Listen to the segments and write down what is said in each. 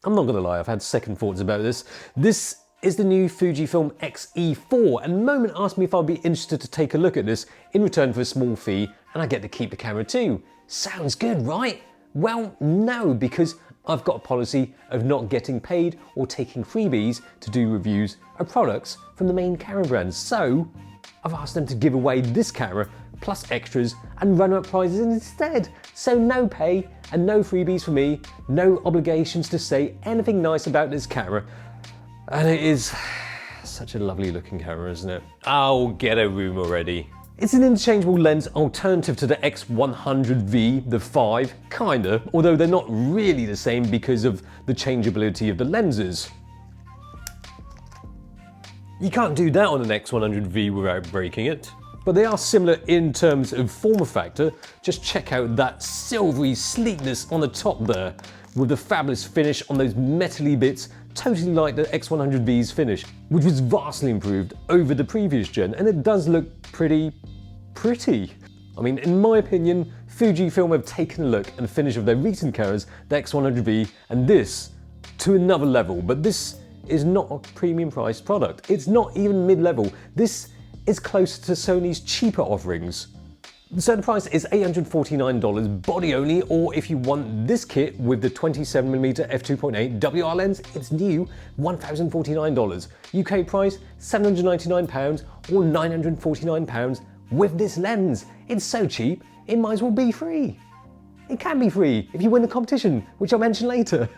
I'm not gonna lie, I've had second thoughts about this. This is the new Fujifilm X-E4, and Moment asked me if I'd be interested to take a look at this in return for a small fee, and I get to keep the camera too. Sounds good, right? Well, no, because I've got a policy of not getting paid or taking freebies to do reviews of products from the main camera brands. So I've asked them to give away this camera plus extras and run-up prizes instead. So no pay and no freebies for me, no obligations to say anything nice about this camera. And it is such a lovely looking camera, isn't it? Oh, get a room already. It's an interchangeable lens alternative to the X100V, the 5, kinda, although they're not really the same because of the changeability of the lenses. You can't do that on an X100V without breaking it. But they are similar in terms of form factor. Just check out that silvery sleekness on the top there, with the fabulous finish on those metally bits, totally like the X100V's finish, which was vastly improved over the previous gen, and it does look pretty. I mean, in my opinion, Fujifilm have taken a look at the finish of their recent cameras, the X100V, and this to another level. But this is not a premium priced product. It's not even mid-level. This is close to Sony's cheaper offerings. So the price is $849 body only, or if you want this kit with the 27mm f2.8 WR lens, it's new, $1,049. UK price, £799 or £949 with this lens. It's so cheap, it might as well be free. It can be free if you win the competition, which I'll mention later.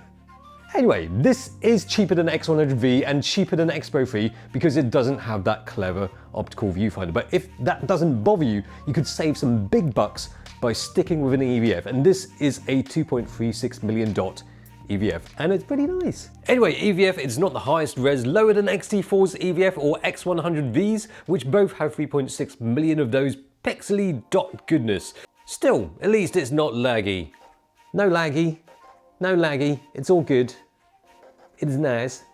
Anyway, this is cheaper than X100V and cheaper than X Pro 3 because it doesn't have that clever optical viewfinder. But if that doesn't bother you, you could save some big bucks by sticking with an EVF. And this is a 2.36 million dot EVF, and it's pretty nice. Anyway, EVF is not the highest res, lower than X-T4's EVF or X100V's, which both have 3.6 million of those pixely dot goodness. Still, at least it's not laggy. No laggy, it's all good. It's nice.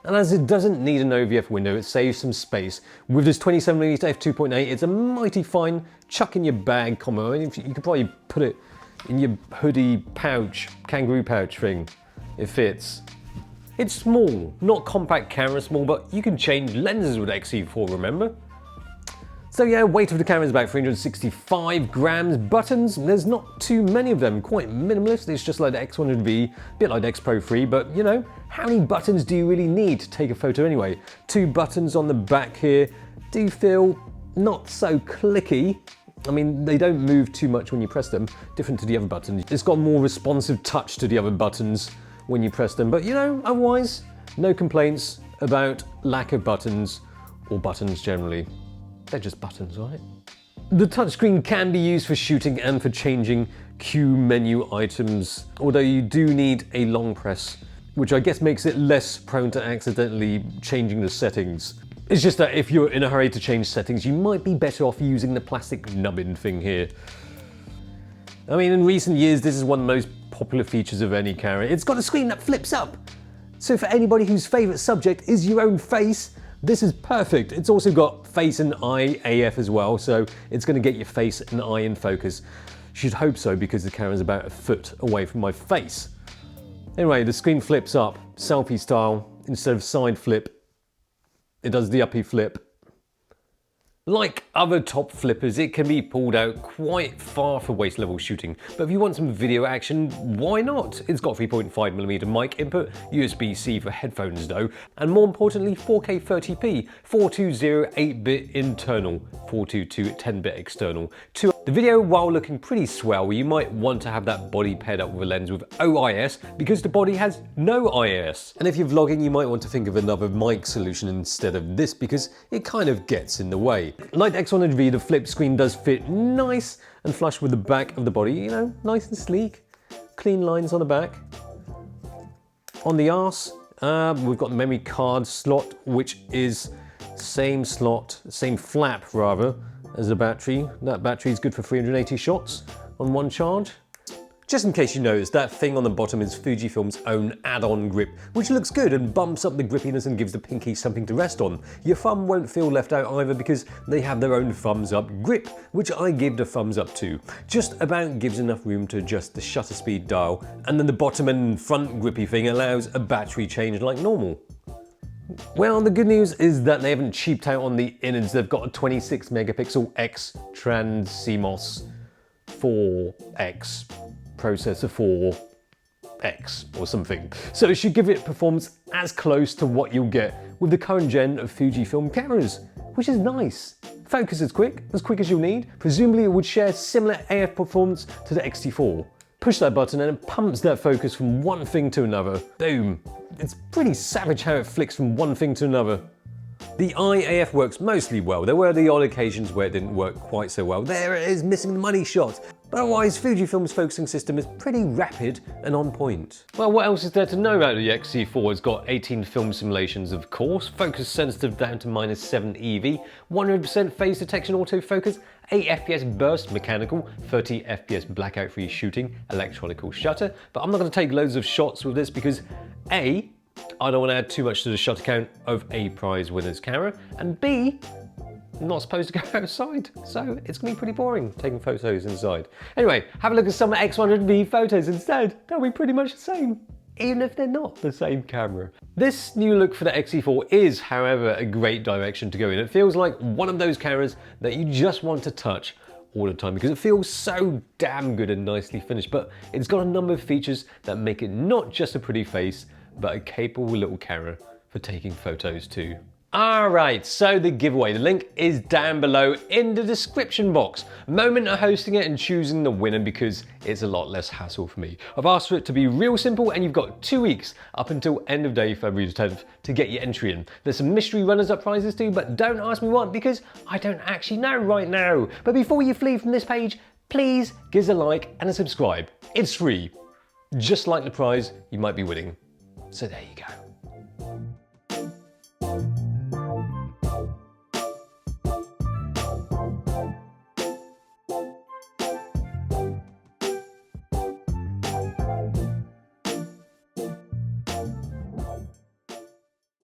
And as it doesn't need an OVF window, it saves some space. With this 27mm f2.8, it's a mighty fine chuck in your bag combo. I mean, you could probably put it in your hoodie pouch, kangaroo pouch thing. It fits. It's small, not compact camera small, but you can change lenses with X-E4, remember? So yeah, weight of the camera is about 365 grams. Buttons, there's not too many of them, quite minimalist. It's just like the X100V, a bit like the X Pro 3, but you know, how many buttons do you really need to take a photo anyway? 2 buttons on the back here do feel not so clicky. I mean, they don't move too much when you press them, different to the other buttons. It's got a more responsive touch to the other buttons when you press them, but you know, otherwise, no complaints about lack of buttons or buttons generally. They're just buttons, right? The touchscreen can be used for shooting and for changing queue menu items, although you do need a long press, which I guess makes it less prone to accidentally changing the settings. It's just that if you're in a hurry to change settings, you might be better off using the plastic nubbin thing here. I mean, in recent years, this is one of the most popular features of any camera. It's got a screen that flips up. So for anybody whose favorite subject is your own face, this is perfect. It's also got face and eye AF as well, so it's going to get your face and eye in focus. Should hope so, because the camera's about a foot away from my face. Anyway, the screen flips up, selfie style, instead of side flip. It does the uppy flip. Like other top flippers, it can be pulled out quite far for waist level shooting, but if you want some video action, why not? It's got 3.5mm mic input, USB-C for headphones though, and more importantly 4K 30p, 420 8-bit internal, 422 10-bit external. The video, while looking pretty swell, you might want to have that body paired up with a lens with OIS because the body has no IS. And if you're vlogging, you might want to think of another mic solution instead of this because it kind of gets in the way. Like the X100V, the flip screen does fit nice and flush with the back of the body, you know, nice and sleek. Clean lines on the back. On the arse, we've got the memory card slot, which is same slot, same flap rather, as the battery. That battery is good for 380 shots on one charge. Just in case you noticed, that thing on the bottom is Fujifilm's own add-on grip, which looks good and bumps up the grippiness and gives the pinky something to rest on. Your thumb won't feel left out either because they have their own thumbs up grip, which I give the thumbs up to. Just about gives enough room to adjust the shutter speed dial, and then the bottom and front grippy thing allows a battery change like normal. Well, the good news is that they haven't cheaped out on the innards. They've got a 26 megapixel X Trans CMOS 4X processor 4X or something. So it should give it performance as close to what you'll get with the current gen of Fujifilm cameras, which is nice. Focus is quick as you'll need. Presumably it would share similar AF performance to the X-E4. Push that button and it pumps that focus from one thing to another. Boom. It's pretty savage how it flicks from one thing to another. The IAF works mostly well. There were the odd occasions where it didn't work quite so well. There it is, missing the money shot. But otherwise, Fujifilm's focusing system is pretty rapid and on point. Well, what else is there to know about the X-E4? It's got 18 film simulations, of course, focus sensitive down to -7 EV, 100% phase detection autofocus, 8 FPS burst mechanical, 30 FPS blackout free shooting, electronic shutter. But I'm not going to take loads of shots with this because A, I don't want to add too much to the shutter count of a prize winner's camera, and B, I'm not supposed to go outside, so it's going to be pretty boring taking photos inside. Anyway, have a look at some X100V photos instead. They'll be pretty much the same, even if they're not the same camera. This new look for the X-E4 is, however, a great direction to go in. It feels like one of those cameras that you just want to touch all the time because it feels so damn good and nicely finished, but it's got a number of features that make it not just a pretty face, but a capable little camera for taking photos too. Alright, so the giveaway, the link is down below in the description box. Moment of hosting it and choosing the winner because it's a lot less hassle for me. I've asked for it to be real simple and you've got 2 weeks up until end of day February 10th to get your entry in. There's some mystery runners-up prizes too, but don't ask me what because I don't actually know right now. But before you flee from this page, please give us a like and a subscribe. It's free. Just like the prize you might be winning. So there you go.